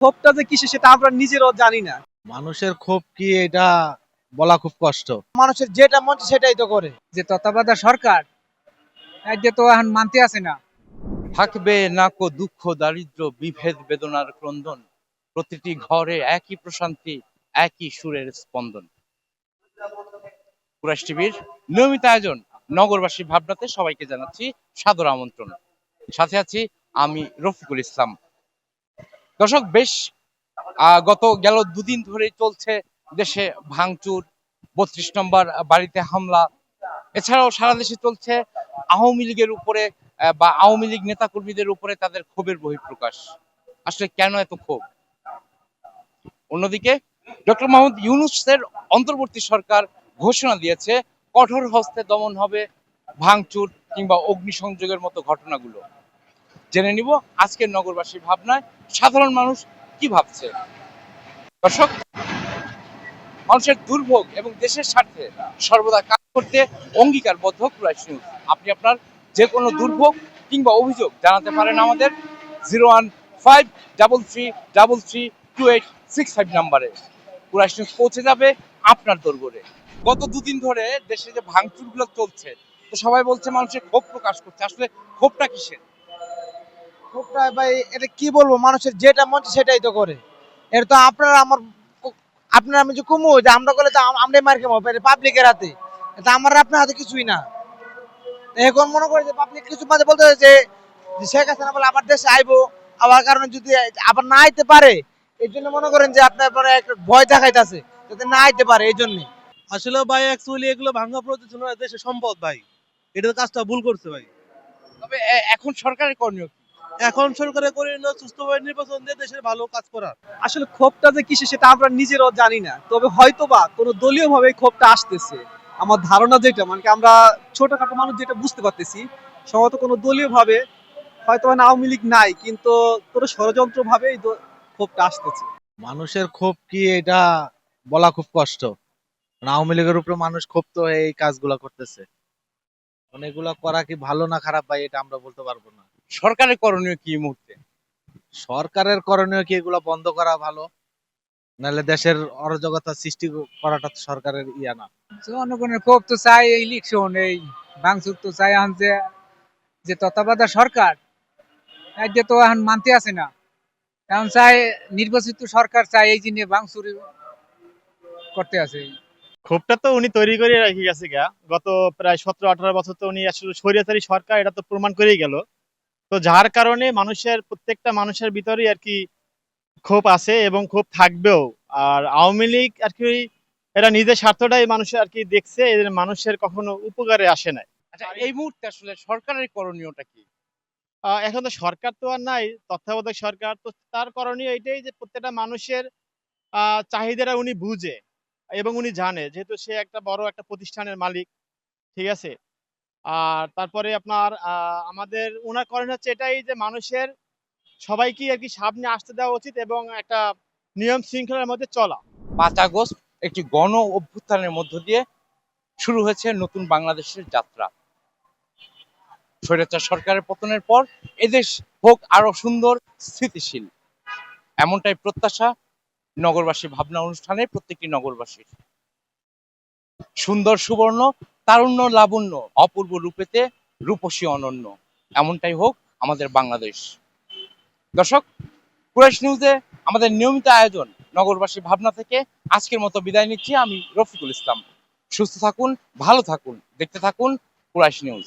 ক্ষোভটা যে কিসে সেটা আমরা নিজেরাও জানি না। মানুষের ক্ষোভ কি এটা বলা খুব কষ্ট। মানুষের যেটা মন চায় সেটাই তো করে। যে তত্ত্বাবধায়ক সরকার এই যে তো এখন মানতে আসে না। থাকবে না কো দুঃখ দারিদ্র বিভেদ বেদনার ক্রন্দন, প্রতিটি ঘরে একই প্রশান্তি, একই সুরের স্পন্দন। কুরাশ টিভির নিয়মিত আয়োজন নগরবাসী ভাবনাতে সবাইকে জানাচ্ছি সাদর আমন্ত্রণ। সাথে আছি আমি রফিকুল ইসলাম। দর্শক, বেশ গেল দুদিন ধরেই চলছে দেশে ভাঙচুর, ৩২ নম্বর বাড়িতে হামলা। এছাড়াও সারা দেশে চলছে আওয়ামী লীগের উপরে বা আওয়ামী লীগ নেতাকর্মীদের উপরে তাদের ক্ষোভের বহিঃপ্রকাশ। আসলে কেন এত ক্ষোভ? অন্যদিকে ডক্টর মোহাম্মদ ইউনূসের অন্তর্বর্তী সরকার ঘোষণা দিয়েছে কঠোর হস্তে দমন হবে ভাঙচুর কিংবা অগ্নিসংযোগের মতো ঘটনাগুলো। জেনে নিব আজকের নগরবাসীর ভাবনায় সাধারণ মানুষ কি ভাবছে। দর্শক, মানুষের দুর্ভোগ এবং দেশের স্বার্থে সর্বদা কাজ করতে অঙ্গীকারবদ্ধ কুরাইশ নিউজ। আপনি আপনার যে কোনো দুর্ভোগ কিংবা অভিযোগ জানাতে পারেন আমাদের 01533332865 নাম্বারে। কুরাইশ নিউজ পৌঁছে যাবে আপনার দরবারে। গত দুদিন ধরে দেশে যে ভাঙচুরগুলো চলছে, তো সবাই বলছে মানুষের ক্ষোভ প্রকাশ করছে। আসলে ক্ষোভটা কিসের? ক্ষোভটা ভাই এটা কি বলবো, মানুষের যেটা মন চায় সেটাই তো করে। এটা তো আপনার আমি যে কমু যে আমরা করলে তো আমরাই মার খাবো পাবলিকের হাতে। এটা আমার আপনার হাতে কিছুই না। এখন মনে করে যে পাবলিক কিছু মাঝে বলতে যে শেখ হাসিনা বলে আবার দেশে আইবো, আবার কারণে যদি আবার না আইতে পারে এই জন্য মনে করেন যে আপনার পরে একটা ভয় দেখাইতেছে যাতে না আইতে পারে এই জন্য। আসলে ভাই অ্যাকচুয়ালি এগুলো ভাঙা প্রতিষ্ঠান দেশের সম্পদ ভাই, এটা কাজটা ভুল করছে ভাই। তবে এখন সরকারের করণীয় কি? এখন সরকারের করে সুস্থভাবে নির্বাচন দিয়ে দেশের ভালো কাজ করার। আসলে ক্ষোভটা যে কিসে সেটা আমরা নিজেরাও জানি না, তবে হয়তোবা কোনো দলীয় ভাবে ক্ষোভটা আসতেছে। আমার ধারণা যেটা মানে কি আমরা ছোটখাটো মানুষ যেটা বুঝতে পারতেছি, সম্ভবত কোনো দলীয় ভাবে হয়তো আওয়ামী লীগ নাই, কিন্তু কোনো ষড়যন্ত্র ভাবে এই ক্ষোভটা আসতেছে। মানুষের ক্ষোভ কি এটা বলা খুব কষ্ট। আওয়ামী লীগের উপরে মানুষ ক্ষুব্ধ হয়ে এই কাজগুলা করতেছে। এগুলা করা কি ভালো না খারাপ ভাই এটা আমরা বলতে পারবো না। সরকারের করণীয় কি এই মুহূর্তে? সরকারের করণীয় কি এগুলা বন্ধ করা ভালো, নাহলে দেশের অরাজকতা সৃষ্টি করাটা তো সরকারের ইয়া না। জনগণের ক্ষোভ তো চাই, এই ইলেকশন এই ভাঙচুর তো চাই এখন যে যে তত্ত্বাবধায়ক সরকার এই যে তো এখন মানতে আসে না। এখন চাই নির্বাচিত সরকার চাই এই যে নিয়ে ভাঙচুর করতে আছে। ক্ষোভটা তো উনি তৈরি করে রেখে গেছে গা। গত প্রায় 17-18 বছর তো উনি আসলে স্বৈরাচারী সরকার, এটা তো প্রমাণ করেই গেল। তো যার কারণে প্রত্যেকটা মানুষের ভিতরেই আর কি ক্ষোভ আছে এবং ক্ষোভ থাকবেও। আর আওয়ামী লীগ আর কি এরা নিজের স্বার্থটাই মানুষের আর কি দেখছে, এদের মানুষের কখনো উপকারে আসে নাই। আচ্ছা, এই মুহূর্তে আসলে সরকারের করণীয়টা কি? এখন তো সরকার তো আর নাই, তত্ত্বাবধায়ক সরকার তো, তার করণীয় এটাই যে প্রত্যেকটা মানুষের চাহিদাটা উনি বুঝে এবং উনি জানে, যেহেতু সে একটা বড় একটা প্রতিষ্ঠানের মালিক, ঠিক আছে। আর তারপরে আপনার আমাদের উনার করণীয় হচ্ছে এটাই যে মানুষের সবাইকে আর কি সামনে আসতে দেওয়া উচিত এবং একটা নিয়ম শৃঙ্খলার মধ্যে চলা। ৫ আগস্ট একটি গণ অভ্যুত্থানের মধ্য দিয়ে শুরু হয়েছে নতুন বাংলাদেশের যাত্রা। স্বৈরাচার সরকারের পতনের পর এদেশ হোক আরো সুন্দর, স্থিতিশীল, এমনটাই প্রত্যাশা নগরবাসী ভাবনা অনুষ্ঠানে প্রত্যেকটি নগরবাসীর। সুন্দর সুবর্ণ, তারুণ্য লাবণ্য, অপূর্ব রূপেতে রূপসী অনন্য, এমনটাই হোক আমাদের বাংলাদেশ। দর্শক, কুরাইশ নিউজে আমাদের নিয়মিত আয়োজন নগরবাসী ভাবনা থেকে আজকের মতো বিদায় নিচ্ছি আমি রফিকুল ইসলাম। সুস্থ থাকুন, ভালো থাকুন, দেখতে থাকুন কুরাইশ নিউজ।